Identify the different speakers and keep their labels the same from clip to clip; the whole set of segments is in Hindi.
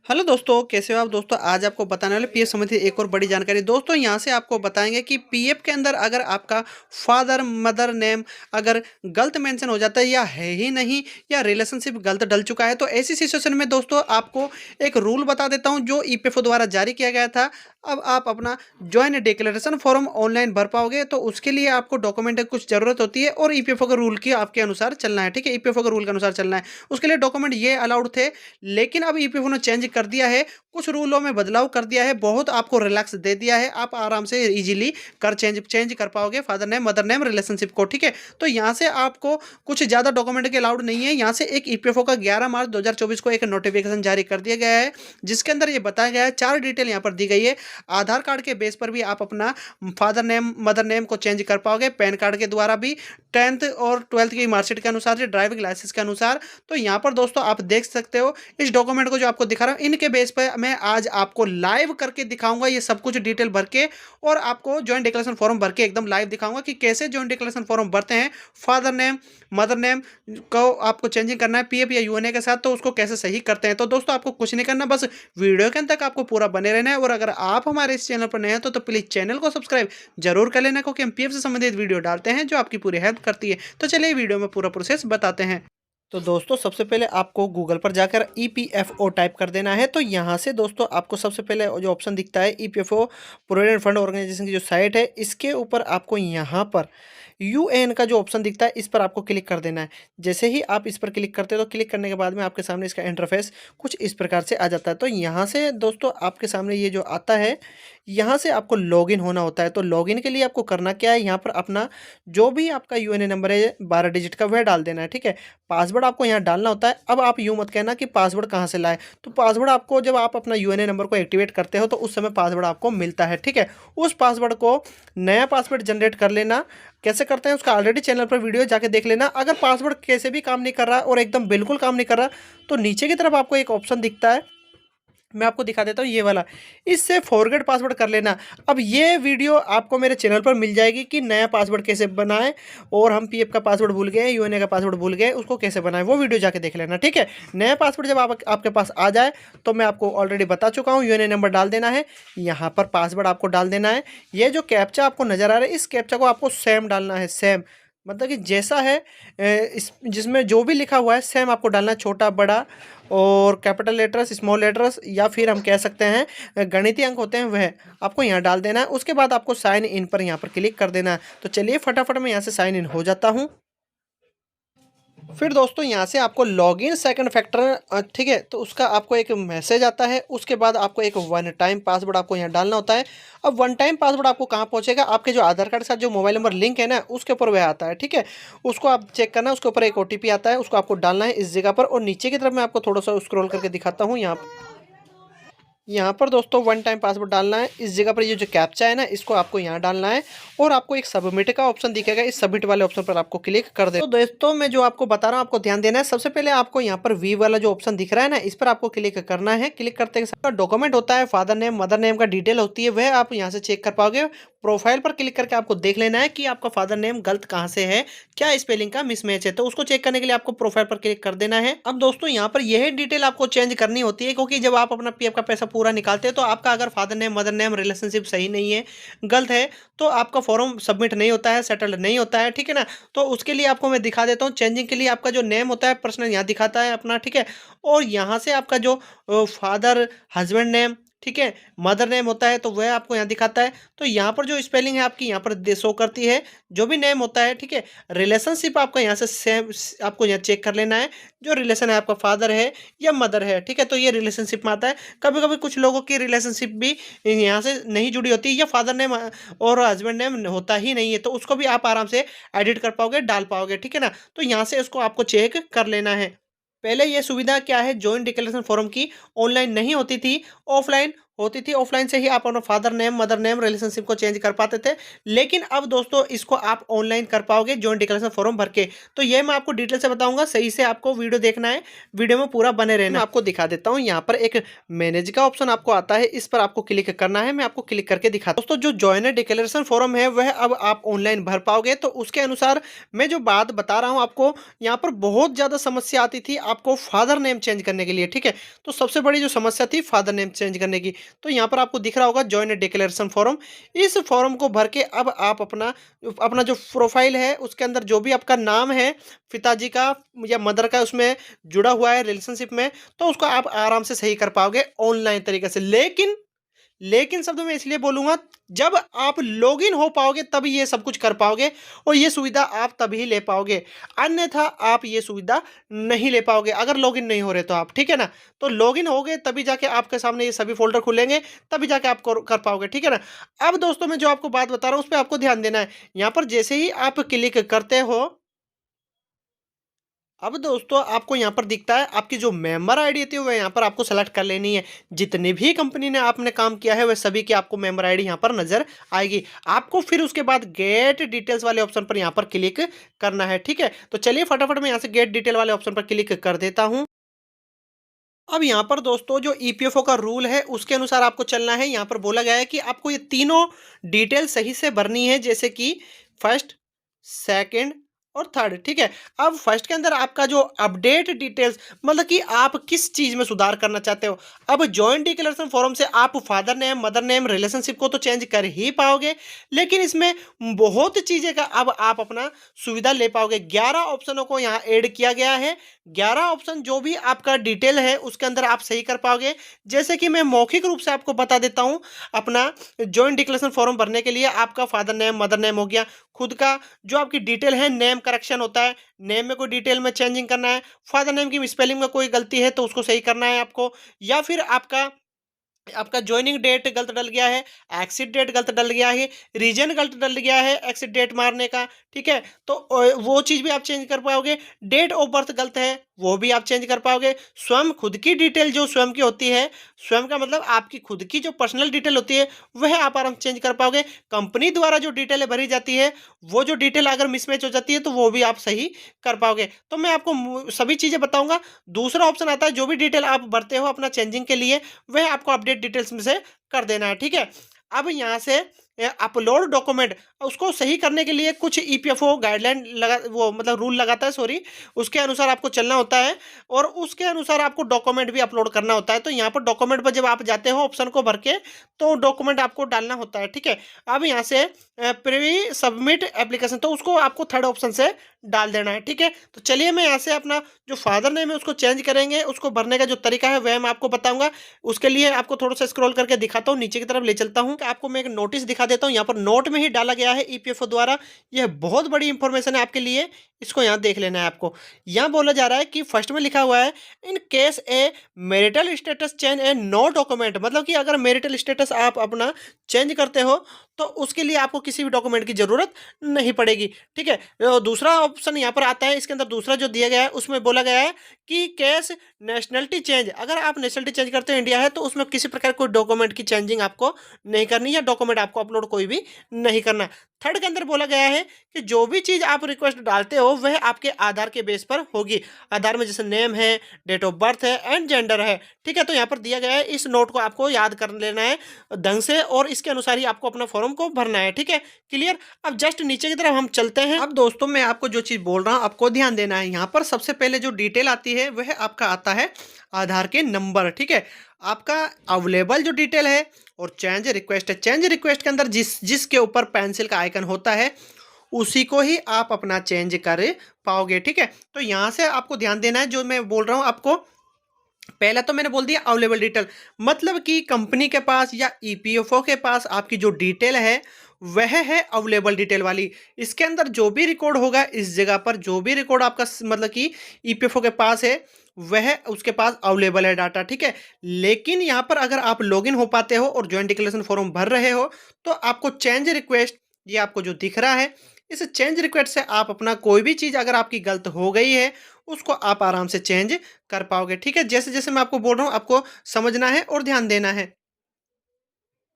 Speaker 1: हेलो दोस्तों, कैसे हो आप दोस्तों। आज आपको बताने वाले पीएफ संबंधी एक और बड़ी जानकारी। दोस्तों यहाँ से आपको बताएंगे कि पीएफ के अंदर अगर आपका फादर मदर नेम अगर गलत मेंशन हो जाता है या है ही नहीं, या रिलेशनशिप गलत डल चुका है, तो ऐसी सिचुएशन में दोस्तों आपको एक रूल बता देता हूँ जो ईपीएफओ द्वारा जारी किया गया था। अब आप अपना ज्वाइंट डिक्लेरेशन फॉर्म ऑनलाइन भर पाओगे, तो उसके लिए आपको डॉक्यूमेंट की कुछ ज़रूरत होती है और ईपीएफओ के रूल की आपके अनुसार चलना है। ठीक है, ईपीएफओ के रूल के अनुसार चलना है। उसके लिए डॉक्यूमेंट ये अलाउड थे, लेकिन अब ईपीएफओ ने चेंज कर दिया है, कुछ रूलों में बदलाव कर दिया है, बहुत आपको रिलैक्स दे दिया है। आप आराम से इजीली कर चेंज चेंज कर पाओगे father name mother name relationship को। ठीक है, तो यहाँ से आपको कुछ ज़्यादा डॉक्यूमेंट के अलाउड नहीं है। यहाँ से एक ईपीएफओ का 11 मार्च 2024 को एक नोटिफिकेशन जारी कर दिया गया है, जिसके अंदर ये बताया गया है, 4 डिटेल यहाँ पर दी गई है। आधार कार्ड के बेस पर भी आप अपना फादर नेम मदर नेम को चेंज कर पाओगे, पैन कार्ड के द्वारा भी, 10th और 12th की मार्कशीट के अनुसार, ड्राइविंग लाइसेंस के अनुसार। तो यहाँ पर दोस्तों आप देख सकते हो इस डॉक्यूमेंट को जो आपको दिखा रहा हूँ, इनके बेस पर मैं आज आपको लाइव करके दिखाऊंगा ये सब कुछ डिटेल भर के, और आपको ज्वाइंट डिक्लेरेशन फॉर्म भर के एकदम लाइव दिखाऊंगा कि कैसे ज्वाइंट डिक्लेरेशन फॉर्म भरते हैं। फादर नेम मदर नेम को आपको चेंजिंग करना है पीएफ या यूएनए के साथ, तो उसको कैसे सही करते हैं। तो दोस्तों आपको कुछ नहीं करना, बस वीडियो के अंत तक आपको पूरा बने रहना है। और अगर आप हमारे इस चैनल पर नए हैं तो प्लीज़ चैनल को सब्सक्राइब जरूर कर लेना, क्योंकि हम पीएफ से संबंधित वीडियो डालते हैं जो आपकी पूरी हेल्प करती है। तो चलिए वीडियो में पूरा प्रोसेस बताते हैं। तो दोस्तों सबसे पहले आपको गूगल पर जाकर ईपीएफओ टाइप कर देना है। तो यहाँ से दोस्तों आपको सबसे पहले जो ऑप्शन दिखता है ईपीएफओ प्रोविडेंट फंड ऑर्गेनाइजेशन की जो साइट है, इसके ऊपर आपको यहाँ पर यूएएन का जो ऑप्शन दिखता है, इस पर आपको क्लिक कर देना है। जैसे ही आप इस पर क्लिक करते हो, तो क्लिक करने के बाद में आपके सामने इसका इंटरफेस कुछ इस प्रकार से आ जाता है। तो यहाँ से दोस्तों आपके सामने ये जो आता है, यहाँ से आपको लॉगिन होना होता है। तो लॉगिन के लिए आपको करना क्या है, यहाँ पर अपना जो भी आपका यूएनए नंबर है 12 डिजिट का, वह डाल देना है। ठीक है, पासवर्ड आपको यहाँ डालना होता है। अब आप यूँ मत कहना कि पासवर्ड कहाँ से लाए, तो पासवर्ड आपको जब आप अपना यूएनए नंबर को एक्टिवेट करते हो तो उस समय पासवर्ड आपको मिलता है। ठीक है, उस पासवर्ड को नया पासवर्ड जनरेट कर लेना। कैसे करते हैं उसका ऑलरेडी चैनल पर वीडियो जाके देख लेना। अगर पासवर्ड कैसे भी काम नहीं कर रहा और एकदम बिल्कुल काम नहीं कर रहा, तो नीचे की तरफ आपको एक ऑप्शन दिखता है, मैं आपको दिखा देता हूँ ये वाला, इससे फॉरगेट पासवर्ड कर लेना। अब ये वीडियो आपको मेरे चैनल पर मिल जाएगी कि नया पासवर्ड कैसे बनाएं, और हम पीएफ का पासवर्ड भूल गए, यूएनए का पासवर्ड भूल गए, उसको कैसे बनाएं, वो वीडियो जाके देख लेना। ठीक है, नया पासवर्ड जब आपके पास आ जाए, तो मैं आपको ऑलरेडी बता चुका हूँ, यूएनए नंबर डाल देना है, यहाँ पर पासवर्ड आपको डाल देना है। ये जो कैप्चा आपको नज़र आ रहा है, इस कैप्चा को आपको सेम डालना है, सेम मतलब कि जैसा है इस जिसमें जो भी लिखा हुआ है सेम आपको डालना है, छोटा बड़ा और कैपिटल लेटर्स स्मॉल लेटर्स, या फिर हम कह सकते हैं गणितीय अंक होते हैं, वह आपको यहाँ डाल देना है। उसके बाद आपको साइन इन पर यहाँ पर क्लिक कर देना है। तो चलिए फटाफट मैं यहाँ से साइन इन हो जाता हूँ। फिर दोस्तों यहाँ से आपको लॉगिन सेकंड फैक्टर, ठीक है, तो उसका आपको एक मैसेज आता है। उसके बाद आपको एक वन टाइम पासवर्ड आपको यहाँ डालना होता है। अब वन टाइम पासवर्ड आपको कहाँ पहुँचेगा, आपके जो आधार कार्ड के साथ जो मोबाइल नंबर लिंक है ना, उसके ऊपर वह आता है। ठीक है, उसको आप चेक करना, उसके ऊपर एक ओटीपी आता है, उसको आपको डालना है इस जगह पर। और नीचे की तरफ मैं आपको थोड़ा सा स्क्रॉल करके दिखाता हूँ। यहाँ पर दोस्तों वन टाइम पासवर्ड डालना है। इस जगह पर ये जो कैप्चा है ना, इसको आपको यहाँ डालना है, और आपको एक सबमिट का ऑप्शन दिखेगा, इस सबमिट वाले ऑप्शन पर आपको क्लिक कर दे। तो दोस्तों मैं जो आपको बता रहा हूँ, आपको ध्यान देना है। सबसे पहले आपको यहाँ पर वी वाला जो ऑप्शन दिख रहा है ना, इस पर आपको क्लिक करना है। क्लिक करते के साथ डॉक्यूमेंट होता है, फादर नेम मदर नेम का डिटेल होती है, वह आप यहाँ से चेक कर पाओगे। प्रोफाइल पर क्लिक करके आपको देख लेना है कि आपका फादर नेम गलत कहाँ से है, क्या स्पेलिंग का मिसमैच है, तो उसको चेक करने के लिए आपको प्रोफाइल पर क्लिक कर देना है। अब दोस्तों यहाँ पर यह डिटेल आपको चेंज करनी होती है, क्योंकि जब आप अपना पीएफ का पैसा पूरा निकालते हैं, तो आपका अगर father name mother name relationship सही नहीं है, गलत है, तो आपका फॉर्म सबमिट नहीं होता है, सेटल्ड नहीं होता है। ठीक है ना, तो उसके लिए आपको मैं दिखा देता हूँ। चेंजिंग के लिए आपका जो नेम होता है पर्सनल यहाँ दिखाता है अपना, ठीक है, और यहाँ से आपका जो फादर हस्बैंड नेम, ठीक है, मदर नेम होता है, तो वह आपको यहाँ दिखाता है। तो यहाँ पर जो स्पेलिंग है आपकी यहाँ पर शो करती है, जो भी नेम होता है। ठीक है, रिलेशनशिप आपका यहाँ से सेम आपको यहाँ चेक कर लेना है, जो रिलेशन है आपका फादर है या मदर है। ठीक है, तो ये रिलेशनशिप में आता है। कभी कभी कुछ लोगों की रिलेशनशिप भी यहाँ से नहीं जुड़ी होती है, या फादर नेम और हस्बैंड नेम होता ही नहीं है, तो उसको भी आप आराम से एडिट कर पाओगे, डाल पाओगे। ठीक है ना, तो यहाँ से उसको आपको चेक कर लेना है। पहले ये सुविधा क्या है, जॉइंट डिक्लेरेशन फॉर्म की ऑनलाइन नहीं होती थी, ऑफलाइन होती थी, ऑफलाइन से ही आप अपना father name, mother name, relationship को चेंज कर पाते थे। लेकिन अब दोस्तों इसको आप ऑनलाइन कर पाओगे जॉइंट डिक्लेरेशन फॉर्म भर के। तो ये मैं आपको डिटेल से बताऊँगा, सही से आपको वीडियो देखना है, वीडियो में पूरा बने रहना। मैं आपको दिखा देता हूँ, यहाँ पर एक मैनेज का ऑप्शन आपको आता है, इस पर आपको क्लिक करना है। मैं आपको क्लिक करके दिखाता हूँ। दोस्तों जो जॉइंट डिक्लेरेशन फॉर्म है वह अब आप ऑनलाइन भर पाओगे। तो उसके अनुसार मैं जो बात बता रहा हूँ आपको, यहाँ पर बहुत ज़्यादा समस्या आती थी आपको फादर नेम चेंज करने के लिए, ठीक है। तो सबसे बड़ी जो समस्या थी फादर नेम चेंज करने की, तो यहाँ पर आपको दिख रहा होगा जॉइंट डिक्लेरेशन फॉर्म। इस फॉर्म को भर के अब आप अपना अपना जो प्रोफाइल है उसके अंदर जो भी आपका नाम है पिताजी का या मदर का उसमें जुड़ा हुआ है रिलेशनशिप में, तो उसको आप आराम से सही कर पाओगे ऑनलाइन तरीके से। लेकिन शब्द मैं इसलिए बोलूँगा, जब आप लॉगिन हो पाओगे तब ये सब कुछ कर पाओगे और ये सुविधा आप तभी ले पाओगे, अन्यथा आप ये सुविधा नहीं ले पाओगे अगर लॉगिन नहीं हो रहे तो आप, ठीक है ना। तो लॉगिन होगे तभी जाके आपके सामने ये सभी फ़ोल्डर खुलेंगे, तभी जाके आप कर पाओगे, ठीक है ना। अब दोस्तों मैं जो आपको बात बता रहा हूँ उस पे आपको ध्यान देना है। यहाँ पर जैसे ही आप क्लिक करते हो, अब दोस्तों आपको यहाँ पर दिखता है आपकी जो मेंबर आईडी होती है वह यहाँ पर आपको सेलेक्ट कर लेनी है। जितनी भी कंपनी ने आपने काम किया है वह सभी की आपको मेंबर आईडी यहाँ पर नजर आएगी। आपको फिर उसके बाद गेट डिटेल्स वाले ऑप्शन पर यहाँ पर क्लिक करना है, ठीक है। तो चलिए फटाफट मैं यहाँ से गेट डिटेल वाले ऑप्शन पर क्लिक कर देता हूँ। अब यहाँ पर दोस्तों जो ईपीएफओ का रूल है उसके अनुसार आपको चलना है। यहाँ पर बोला गया है कि आपको ये तीनों डिटेल सही से भरनी है, जैसे कि फर्स्ट, सेकंड और थर्ड, ठीक है। अब फर्स्ट के अंदर आपका जो अपडेट डिटेल्स, मतलब कि आप किस चीज़ में सुधार करना चाहते हो। अब जॉइंट डिक्लेरेशन फॉर्म से आप father name, mother name, relationship को तो चेंज कर ही पाओगे, लेकिन इसमें बहुत चीज़ें का अब आप अपना सुविधा ले पाओगे। 11 ऑप्शनों को यहाँ ऐड किया गया है। 11 ऑप्शन जो भी आपका डिटेल है उसके अंदर आप सही कर पाओगे। जैसे कि मैं मौखिक रूप से आपको बता देता हूँ, अपना जॉइंट डिक्लेरेशन फॉर्म भरने के लिए आपका फादर नेम, मदर नेम हो गया, खुद का जो आपकी डिटेल है, नेम करेक्शन होता है, नेम में कोई डिटेल में चेंजिंग करना है, फादर नेम की स्पेलिंग में कोई गलती है तो उसको सही करना है आपको, या फिर आपका आपका ज्वाइनिंग डेट गलत डल गया है, एक्सिट डेट गलत डल गया है, रीजन गलत डल गया है एक्सिट डेट मारने का, ठीक है। तो वो चीज़ भी आप चेंज कर पाओगे। डेट ऑफ बर्थ गलत है वो भी आप चेंज कर पाओगे। स्वयं खुद की डिटेल जो स्वयं की होती है, स्वयं का मतलब आपकी खुद की जो पर्सनल डिटेल होती है वह आप आराम से चेंज कर पाओगे। कंपनी द्वारा जो डिटेलें भरी जाती है वो जो डिटेल अगर मिसमैच हो जाती है तो वो भी आप सही कर पाओगे। तो मैं आपको सभी चीज़ें बताऊंगा। दूसरा ऑप्शन आता है जो भी डिटेल आप भरते हो अपना चेंजिंग के लिए वह आपको अपडेट डिटेल्स में से कर देना है, ठीक है। अब यहाँ से अपलोड डॉक्यूमेंट, उसको सही करने के लिए कुछ ईपीएफओ गाइडलाइन लगा, वो मतलब रूल लगाता है, सॉरी, उसके अनुसार आपको चलना होता है और उसके अनुसार आपको डॉक्यूमेंट भी अपलोड करना होता है। तो यहाँ पर डॉक्यूमेंट पर जब आप जाते हो ऑप्शन को भर के तो डॉक्यूमेंट आपको डालना होता है, ठीक है। अब यहाँ से प्री सबमिट एप्लीकेशन, तो उसको आपको थर्ड ऑप्शन से डाल देना है, ठीक है। तो चलिए मैं यहाँ से अपना जो फादर नेम है उसको चेंज करेंगे, उसको भरने का जो तरीका है वह मैं आपको बताऊंगा। उसके लिए आपको थोड़ा सा स्क्रॉल करके दिखाता हूँ, नीचे की तरफ ले चलता हूँ। आपको मैं एक नोटिस दिखा देता हूँ, यहाँ पर नोट में ही डाला गया है ईपीएफओ द्वारा। यह बहुत बड़ी इंफॉर्मेशन है आपके लिए, इसको यहाँ देख लेना है आपको। यहाँ बोला जा रहा है कि फर्स्ट में लिखा हुआ है, in case a marital status change a no document, मतलब कि अगर मैरिटल स्टेटस आप अपना चेंज करते हो तो उसके लिए आपको किसी भी डॉक्यूमेंट की जरूरत नहीं पड़ेगी, ठीक है। दूसरा ऑप्शन यहाँ पर आता है, इसके अंदर दूसरा जो दिया गया है उसमें बोला गया है कि केस नेशनलिटी चेंज, अगर आप नेशनलिटी चेंज करते हो इंडिया है तो उसमें किसी प्रकार कोई डॉक्यूमेंट की चेंजिंग आपको नहीं करनी, या डॉक्यूमेंट आपको अपलोड कोई भी नहीं करना। थर्ड के अंदर बोला गया है कि जो भी चीज़ आप रिक्वेस्ट डालते हो वह आपके आधार के बेस पर होगी। आधार में जैसे नेम है, डेट ऑफ बर्थ है एंड जेंडर है, ठीक है। तो यहाँ पर दिया गया है, इस नोट को आपको याद कर लेना है ढंग से और इसके अनुसार ही आपको अपना फॉर्म को भरना है, ठीक है। क्लियर। अब जस्ट नीचे की तरफ हम चलते हैं। अब दोस्तों मैं आपको जो चीज़ बोल रहा हूँ आपको ध्यान देना है। यहाँ पर सबसे पहले जो डिटेल आती है वह आपका आता है आधार के नंबर, ठीक है। आपका अवेलेबल जो डिटेल है और चेंज रिक्वेस्ट है, चेंज रिक्वेस्ट के अंदर जिसके ऊपर पेंसिल का आइकन होता है उसी को ही आप अपना चेंज कर पाओगे, ठीक है। तो यहाँ से आपको ध्यान देना है, जो मैं बोल रहा हूँ आपको, पहला तो मैंने बोल दिया अवेलेबल डिटेल, मतलब कि कंपनी के पास या ईपीएफओ के पास आपकी जो डिटेल है वह है अवेलेबल डिटेल वाली। इसके अंदर जो भी रिकॉर्ड होगा, इस जगह पर जो भी रिकॉर्ड आपका मतलब कि ईपीएफओ के पास है वह उसके पास अवेलेबल है डाटा, ठीक है। लेकिन यहाँ पर अगर आप लॉगिन हो पाते हो और ज्वाइंट डिक्लेरेशन फॉर्म भर रहे हो तो आपको चेंज रिक्वेस्ट, ये आपको जो दिख रहा है, इस चेंज रिक्वेस्ट से आप अपना कोई भी चीज़ अगर आपकी गलत हो गई है उसको आप आराम से चेंज कर पाओगे, ठीक है। जैसे जैसे मैं आपको बोल रहा हूँ आपको समझना है और ध्यान देना है।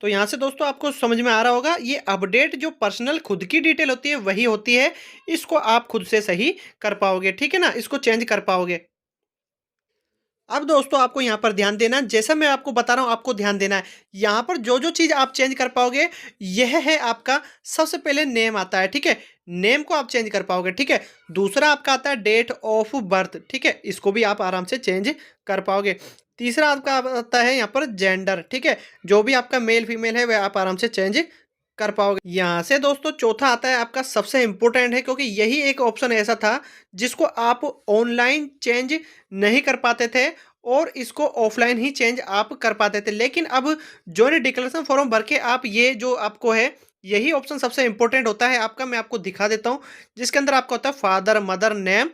Speaker 1: तो यहाँ से दोस्तों आपको समझ में आ रहा होगा, ये अपडेट जो पर्सनल खुद की डिटेल होती है वही होती है, इसको आप खुद से सही कर पाओगे, ठीक है ना, इसको चेंज कर पाओगे। अब दोस्तों आपको यहाँ पर ध्यान देना है, जैसा मैं आपको बता रहा हूँ आपको ध्यान देना है। यहाँ पर जो चीज़ आप चेंज कर पाओगे, यह है आपका सबसे पहले नेम आता है, ठीक है? नेम को आप चेंज कर पाओगे, ठीक है? दूसरा आपका आता है डेट ऑफ बर्थ, ठीक है? इसको भी आप आराम से चेंज कर पाओगे। तीसरा आपका आता है यहाँ पर जेंडर, ठीक है? जो भी आपका मेल फीमेल है वह आप आराम से चेंज कर पाओगे। यहाँ से दोस्तों चौथा आता है आपका, सबसे इंपॉर्टेंट है क्योंकि यही एक ऑप्शन ऐसा था जिसको आप ऑनलाइन चेंज नहीं कर पाते थे और इसको ऑफलाइन ही चेंज आप कर पाते थे। लेकिन अब जॉइंट डिक्लेरेशन फॉर्म भर के आप ये जो आपको है, यही ऑप्शन सबसे इंपॉर्टेंट होता है आपका। मैं आपको दिखा देता हूँ, जिसके अंदर आपका होता है फादर मदर नेम,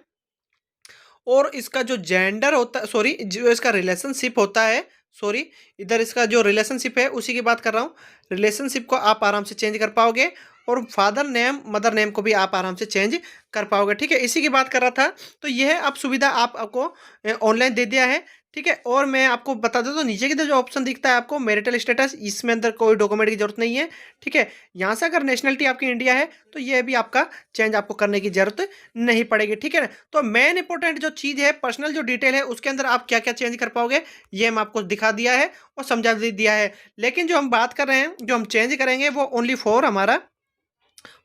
Speaker 1: और इसका जो जेंडर होता है, सॉरी जो इसका रिलेशनशिप होता है, सॉरी इधर इसका जो रिलेशनशिप है उसी की बात कर रहा हूँ। रिलेशनशिप को आप आराम से चेंज कर पाओगे और फादर नेम मदर नेम को भी आप आराम से चेंज कर पाओगे, ठीक है? इसी की बात कर रहा था। तो यह अब सुविधा आपको ऑनलाइन दे दिया है, ठीक है? और मैं आपको बता दूं तो नीचे की तरफ जो ऑप्शन दिखता है आपको मैरिटल स्टेटस, इसमें अंदर कोई डॉक्यूमेंट की जरूरत नहीं है, ठीक है? यहाँ से अगर नेशनलिटी आपकी इंडिया है तो यह भी आपका चेंज आपको करने की जरूरत नहीं पड़ेगी, ठीक है ना? तो मेन इंपॉर्टेंट जो चीज़ है, पर्सनल जो डिटेल है, उसके अंदर आप क्या क्या चेंज कर पाओगे ये मैं आपको दिखा दिया है और समझा भी दिया है। लेकिन जो हम बात कर रहे हैं, जो हम चेंज करेंगे वो ओनली फॉर हमारा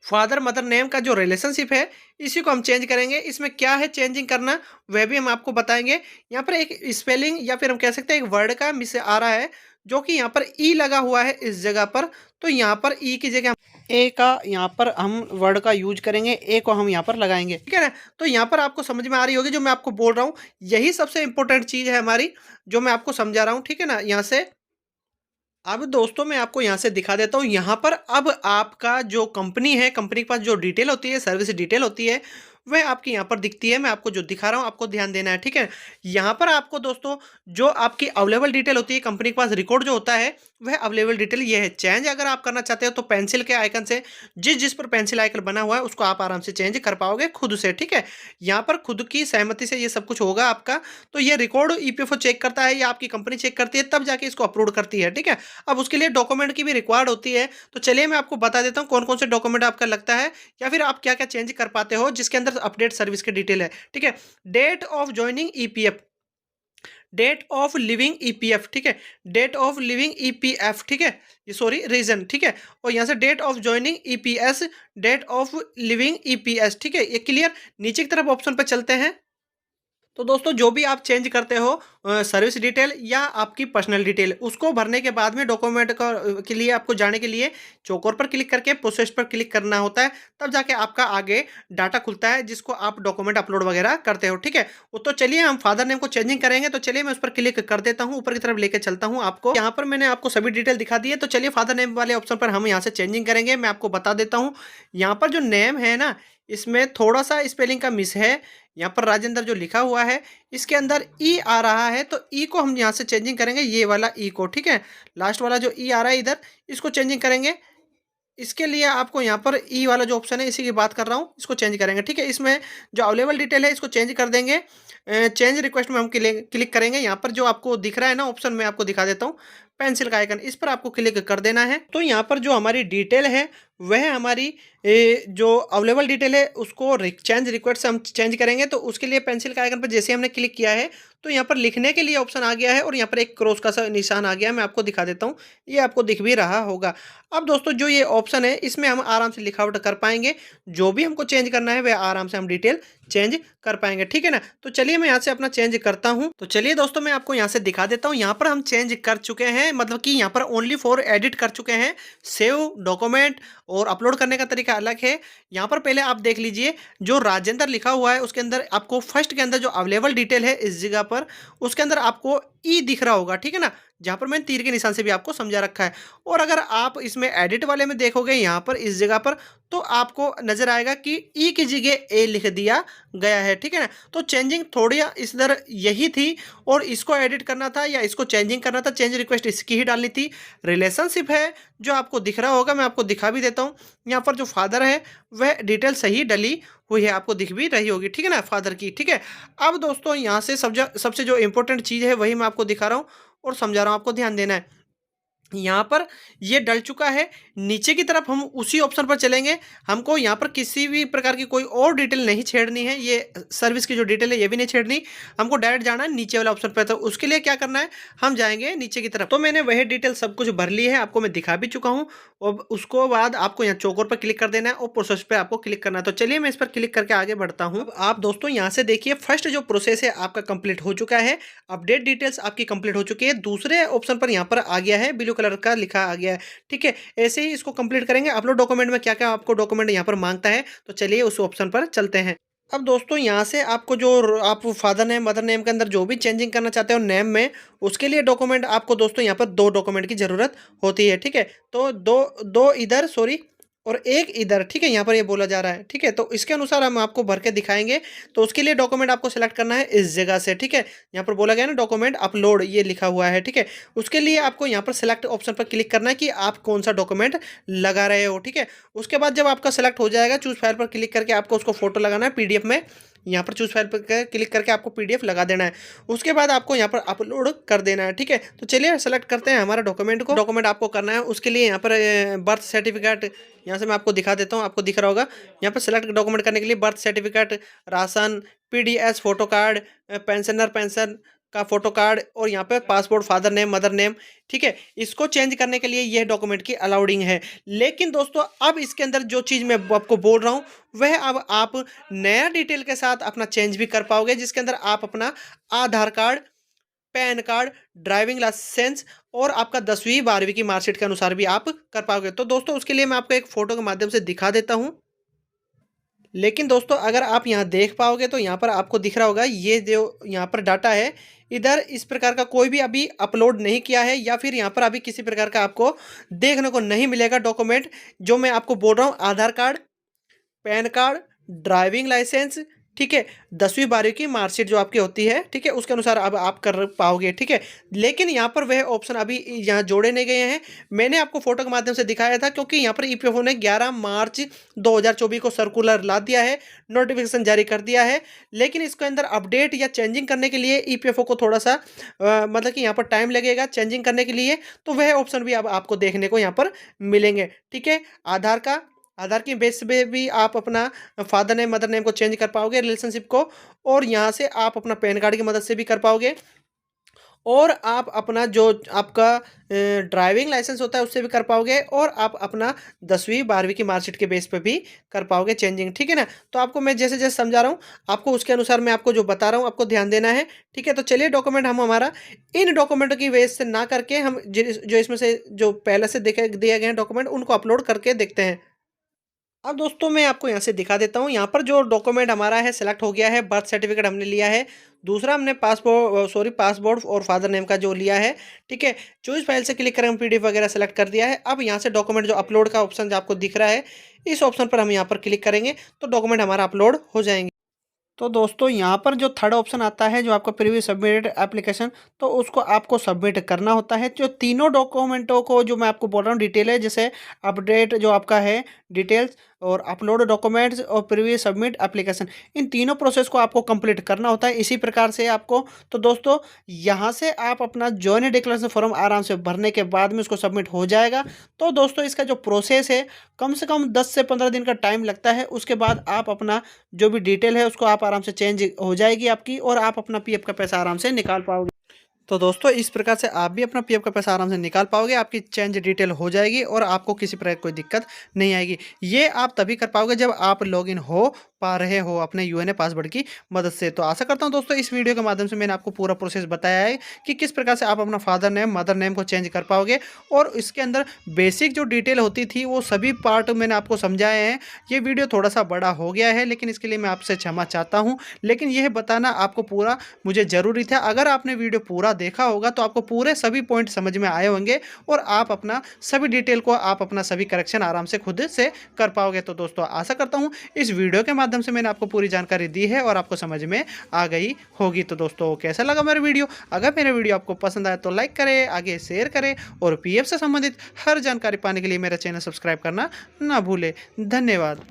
Speaker 1: फादर मदर नेम का जो रिलेशनशिप है, इसी को हम चेंज करेंगे। इसमें क्या है चेंजिंग करना, वह भी हम आपको बताएंगे। यहाँ पर एक स्पेलिंग या फिर हम कह सकते हैं एक वर्ड का मिस आ रहा है, जो कि यहाँ पर ई लगा हुआ है इस जगह पर। तो यहाँ पर ई की जगह ए का यहाँ पर हम वर्ड का यूज करेंगे, ए को हम यहाँ पर लगाएंगे, ठीक है ना? तो यहाँ पर आपको समझ में आ रही होगी जो मैं आपको बोल रहा हूँ, यही सबसे इंपॉर्टेंट चीज़ है हमारी, जो मैं आपको समझा रहा हूँ, ठीक है ना? यहाँ से अब दोस्तों मैं आपको यहाँ से दिखा देता हूँ। यहाँ पर अब आपका जो कंपनी है, कंपनी के पास जो डिटेल होती है, सर्विस डिटेल होती है, वह आपकी यहाँ पर दिखती है। मैं आपको जो दिखा रहा हूँ आपको ध्यान देना है, ठीक है? यहाँ पर आपको दोस्तों जो आपकी अवेलेबल डिटेल होती है, कंपनी के पास रिकॉर्ड जो होता है, वह अवेलेबल डिटेल ये है। चेंज अगर आप करना चाहते हो तो पेंसिल के आइकन से, जिस जिस पर पेंसिल आइकन बना हुआ है उसको आप आराम से चेंज कर पाओगे खुद से, ठीक है? यहाँ पर खुद की सहमति से ये सब कुछ होगा आपका। तो ये रिकॉर्ड ईपीएफओ चेक करता है या आपकी कंपनी चेक करती है, तब जाके इसको अप्रूव करती है, ठीक है? अब उसके लिए डॉक्यूमेंट की भी रिक्वायर्ड होती है। तो चलिए मैं आपको बता देता हूँ कौन कौन से डॉक्यूमेंट आपका लगता है या फिर आप क्या क्या चेंज कर पाते हो जिसके अंदर अपडेट सर्विस की डिटेल है, ठीक है? Date of joining EPF, date of leaving EPF, ठीक है? डेट ऑफ लिविंग ईपीएफ, ठीक है? ये सॉरी रीजन, ठीक है? और यहाँ से date of joining EPS, date of leaving EPS, ठीक है? ये क्लियर। नीचे की तरफ ऑप्शन पर चलते हैं। तो दोस्तों जो भी आप चेंज करते हो सर्विस डिटेल या आपकी पर्सनल डिटेल, उसको भरने के बाद में डॉक्यूमेंट का के लिए आपको जाने के लिए चौकोर पर क्लिक करके प्रोसेस पर क्लिक करना होता है, तब जाके आपका आगे डाटा खुलता है जिसको आप डॉक्यूमेंट अपलोड वगैरह करते हो, ठीक है? वो तो चलिए हम फादर नेम को चेंजिंग करेंगे, तो चलिए मैं उस पर क्लिक कर देता हूँ, ऊपर की तरफ लेकर चलता हूँ आपको। यहाँ पर मैंने आपको सभी डिटेल दिखा दी है, तो चलिए फादर नेम वाले ऑप्शन पर हम यहाँ से चेंजिंग करेंगे। मैं आपको बता देता हूँ, यहाँ पर जो नेम है ना, इसमें थोड़ा सा स्पेलिंग का मिस है। यहाँ पर राजेंद्र जो लिखा हुआ है, इसके अंदर ई आ रहा है, तो ई को हम यहाँ से चेंजिंग करेंगे, ये वाला ई को, ठीक है? लास्ट वाला जो ई आ रहा है इधर, इसको चेंजिंग करेंगे। इसके लिए आपको यहाँ पर ई वाला जो ऑप्शन है, इसी की बात कर रहा हूँ, इसको चेंज करेंगे, ठीक है? इसमें जो अवेलेबल डिटेल है इसको चेंज कर देंगे। चेंज रिक्वेस्ट में हम क्लिक करेंगे। यहाँ पर जो आपको दिख रहा है ना ऑप्शन, मैं आपको दिखा देता हूँ, पेंसिल का आइकन, इस पर आपको क्लिक कर देना है। तो यहाँ पर जो हमारी डिटेल है वह हमारी जो अवेलेबल डिटेल है उसको चेंज रिक्वेस्ट से हम चेंज करेंगे। तो उसके लिए पेंसिल का आइकन पर जैसे हमने क्लिक किया है, तो यहाँ पर लिखने के लिए ऑप्शन आ गया है और यहाँ पर एक क्रॉस का सा निशान आ गया है। मैं आपको दिखा देता हूँ, ये आपको दिख भी रहा होगा। अब दोस्तों जो ये ऑप्शन है, इसमें हम आराम से लिखावट कर पाएंगे, जो भी हमको चेंज करना है वह आराम से हम डिटेल चेंज कर पाएंगे, ठीक है ना? तो चलिए मैं यहाँ से अपना चेंज करता हूँ। तो चलिए दोस्तों मैं आपको यहाँ से दिखा देता हूँ। यहाँ पर हम चेंज कर चुके हैं, मतलब कि यहाँ पर ओनली फॉर एडिट कर चुके हैं। सेव डॉक्यूमेंट और अपलोड करने का तरीका अलग है। यहाँ पर पहले आप देख लीजिए, जो राजेंद्र लिखा हुआ है उसके अंदर आपको फर्स्ट के अंदर जो अवेलेबल डिटेल है इस जगह पर, उसके अंदर आपको ई दिख रहा होगा, ठीक है ना? जहाँ पर मैंने तीर के निशान से भी आपको समझा रखा है। और अगर आप इसमें एडिट वाले में देखोगे यहाँ पर इस जगह पर, तो आपको नजर आएगा कि ई की जगह ए लिख दिया गया है, ठीक है ना? तो चेंजिंग थोड़ी इधर यही थी, और इसको एडिट करना था या इसको चेंजिंग करना था, चेंज रिक्वेस्ट इसकी ही डालनी थी। रिलेशनशिप है जो आपको दिख रहा होगा, मैं आपको दिखा भी देता हूँ। यहाँ पर जो फादर है वह डिटेल सही डली हुई है, आपको दिख भी रही होगी, ठीक है ना, फादर की, ठीक है? अब दोस्तों यहाँ से सबसे जो इम्पोर्टेंट चीज़ है वही मैं आपको दिखा रहा हूँ और समझा रहा हूँ, आपको ध्यान देना है। यहाँ पर ये डल चुका है। नीचे की तरफ हम उसी ऑप्शन पर चलेंगे। हमको यहाँ पर किसी भी प्रकार की कोई और डिटेल नहीं छेड़नी है, ये सर्विस की जो डिटेल है ये भी नहीं छेड़नी। हमको डायरेक्ट जाना है नीचे वाला ऑप्शन पर। तो उसके लिए क्या करना है, हम जाएंगे नीचे की तरफ। तो मैंने वही डिटेल सब कुछ भर ली है, आपको मैं दिखा भी चुका हूँ। और उसको बाद आपको यहाँ चौकोर पर क्लिक कर देना है और प्रोसेस पे आपको क्लिक करना है। तो चलिए मैं इस पर क्लिक करके आगे बढ़ता हूँ। अब आप दोस्तों यहाँ से देखिए, फर्स्ट जो प्रोसेस है आपका कंप्लीट हो चुका है। अपडेट डिटेल्स आपकी कंप्लीट हो चुकी है। दूसरे ऑप्शन पर यहाँ पर आ गया है, ब्लू कलर का लिखा आ गया है। ठीक है, ऐसे ही इसको कंप्लीट करेंगे। अपलोड डॉक्यूमेंट में क्या क्या आपको डॉक्यूमेंट यहाँ पर मांगता है, तो चलिए उस ऑप्शन पर चलते हैं। अब दोस्तों यहाँ से आपको जो आप फादर नेम मदर नेम के अंदर जो भी चेंजिंग करना चाहते हो नेम में, उसके लिए डॉक्यूमेंट आपको दोस्तों यहाँ पर 2 डॉक्यूमेंट की ज़रूरत होती है। ठीक है, तो दो दो इधर सॉरी और एक इधर। ठीक है, यहाँ पर ये बोला जा रहा है। ठीक है, तो इसके अनुसार हम आपको भर के दिखाएंगे। तो उसके लिए डॉक्यूमेंट आपको सेलेक्ट करना है इस जगह से। ठीक है, यहाँ पर बोला गया ना डॉक्यूमेंट अपलोड, ये लिखा हुआ है। ठीक है, उसके लिए आपको यहाँ पर सेलेक्ट ऑप्शन पर क्लिक करना है कि आप कौन सा डॉक्यूमेंट लगा रहे हो। ठीक है, उसके बाद जब आपका सेलेक्ट हो जाएगा, चूज फाइल पर क्लिक करके आपको उसको फोटो लगाना है पीडीएफ में। यहाँ पर चूज फाइल पर क्लिक करके आपको पीडीएफ लगा देना है। उसके बाद आपको यहाँ पर अपलोड कर देना है। ठीक है, तो चलिए सेलेक्ट करते हैं हमारा डॉक्यूमेंट को। डॉक्यूमेंट आपको करना है, उसके लिए यहाँ पर बर्थ सर्टिफिकेट, यहाँ से मैं आपको दिखा देता हूँ, आपको दिख रहा होगा। यहाँ पर सेलेक्ट डॉक्यूमेंट करने के लिए birth certificate, ration, PDS photo card, pension का फोटो कार्ड और यहाँ पे passport, father name, mother name. ठीक है, इसको चेंज करने के लिए यह डॉक्यूमेंट की अलाउडिंग है। लेकिन दोस्तों अब इसके अंदर जो चीज़ मैं आपको बोल रहा हूँ वह अब आप नया डिटेल के साथ अपना चेंज भी कर पाओगे, जिसके अंदर आप अपना Aadhaar card, PAN card, driving licence और आपका 10वीं 12वीं की मार्कशीट के अनुसार भी आप कर पाओगे। तो दोस्तों उसके लिए मैं आपको एक फ़ोटो के माध्यम से दिखा देता हूँ। लेकिन दोस्तों अगर आप यहाँ देख पाओगे तो यहाँ पर आपको दिख रहा होगा, ये जो यहाँ पर डाटा है, इधर इस प्रकार का कोई भी अभी अपलोड नहीं किया है, या फिर यहाँ पर अभी किसी प्रकार का आपको देखने को नहीं मिलेगा डॉक्यूमेंट। जो मैं आपको बोल रहा हूँ, Aadhaar card, PAN card, driving licence, ठीक है, 10वीं 12वीं की मार्कशीट जो आपकी होती है, ठीक है, उसके अनुसार अब आप कर पाओगे। ठीक है, लेकिन यहाँ पर वह ऑप्शन अभी यहाँ जोड़े नहीं गए हैं। मैंने आपको फोटो के माध्यम से दिखाया था, क्योंकि यहाँ पर ईपीएफओ ने 11 मार्च 2024 को सर्कुलर ला दिया है, नोटिफिकेशन जारी कर दिया है। लेकिन इसके अंदर अपडेट या चेंजिंग करने के लिए ईपीएफओ को थोड़ा सा मतलब कि यहाँ पर टाइम लगेगा चेंजिंग करने के लिए। तो वह ऑप्शन भी अब आपको देखने को यहाँ पर मिलेंगे। ठीक है, आधार की बेस पे भी आप अपना फादर नेम मदर नेम को चेंज कर पाओगे, रिलेशनशिप को। और यहाँ से आप अपना पैन कार्ड की मदद से भी कर पाओगे। और आप अपना जो आपका ड्राइविंग लाइसेंस होता है उससे भी कर पाओगे। और आप अपना 10वीं 12वीं की मार्कशीट के बेस पे भी कर पाओगे चेंजिंग। ठीक है ना, तो आपको मैं जैसे जैसे समझा रहा हूँ, आपको उसके अनुसार मैं आपको जो बता रहा हूँ आपको ध्यान देना है। ठीक है, तो चलिए डॉक्यूमेंट हम हमारा इन डॉक्यूमेंटों की बेस से ना करके हम जो इसमें से जो पहले से दिए गए हैं डॉक्यूमेंट उनको अपलोड करके देखते हैं। अब दोस्तों मैं आपको यहाँ से दिखा देता हूँ। यहाँ पर जो डॉक्यूमेंट हमारा है सेलेक्ट हो गया है, बर्थ सर्टिफिकेट हमने लिया है। दूसरा हमने पासपोर्ट और फादर नेम का जो लिया है। ठीक है, चॉइस फाइल से क्लिक करें, पीडीएफ वगैरह सेलेक्ट कर दिया है। अब यहाँ से डॉक्यूमेंट जो अपलोड का ऑप्शन जो आपको दिख रहा है, इस ऑप्शन पर हम यहाँ पर क्लिक करेंगे तो डॉक्यूमेंट हमारा अपलोड हो जाएंगे। तो दोस्तों यहाँ पर जो थर्ड ऑप्शन आता है, जो आपका प्रीव्यू सबमिटेड एप्लीकेशन, तो उसको आपको सबमिट करना होता है। जो तीनों डॉक्यूमेंटों को जो मैं आपको बोल रहा हूँ डिटेल है, जैसे अपडेट जो आपका है डिटेल्स, और अपलोड डॉक्यूमेंट्स और प्रीव्यू सबमिट एप्लीकेशन, इन तीनों प्रोसेस को आपको कंप्लीट करना होता है इसी प्रकार से आपको। तो दोस्तों यहाँ से आप अपना जॉइनिंग डिक्लेरेशन फॉर्म आराम से भरने के बाद में उसको सबमिट हो जाएगा। तो दोस्तों इसका जो प्रोसेस है कम से कम 10 से 15 दिन का टाइम लगता है। उसके बाद आप अपना जो भी डिटेल है उसको आप आराम से चेंज हो जाएगी आपकी, और आप अपना पीएफ का पैसा आराम से निकाल पाओगे। तो दोस्तों इस प्रकार से आप भी अपना पीएफ का पैसा आराम से निकाल पाओगे, आपकी चेंज डिटेल हो जाएगी और आपको किसी प्रकार की कोई दिक्कत नहीं आएगी। ये आप तभी कर पाओगे जब आप लॉगिन हो पा रहे हो अपने यूएनए पासवर्ड की मदद से। तो आशा करता हूं दोस्तों इस वीडियो के माध्यम से मैंने आपको पूरा प्रोसेस बताया है कि किस प्रकार से आप अपना फादर नेम मदर नेम को चेंज कर पाओगे। और इसके अंदर बेसिक जो डिटेल होती थी वो सभी पार्ट मैंने आपको समझाए हैं। ये वीडियो थोड़ा सा बड़ा हो गया है, लेकिन इसके लिए मैं आपसे क्षमा चाहता हूँ। लेकिन यह बताना आपको पूरा मुझे ज़रूरी था। अगर आपने वीडियो पूरा देखा होगा तो आपको पूरे सभी पॉइंट समझ में आए होंगे, और आप अपना सभी डिटेल को आप अपना सभी करेक्शन आराम से खुद से कर पाओगे। तो दोस्तों आशा करता हूँ इस वीडियो के माध्यम से मैंने आपको पूरी जानकारी दी है और आपको समझ में आ गई होगी। तो दोस्तों कैसा लगा मेरा वीडियो? अगर मेरा वीडियो आपको पसंद आया तो लाइक करें, आगे शेयर करें, और पीएफ से संबंधित हर जानकारी पाने के लिए मेरा चैनल सब्सक्राइब करना ना भूलें। धन्यवाद।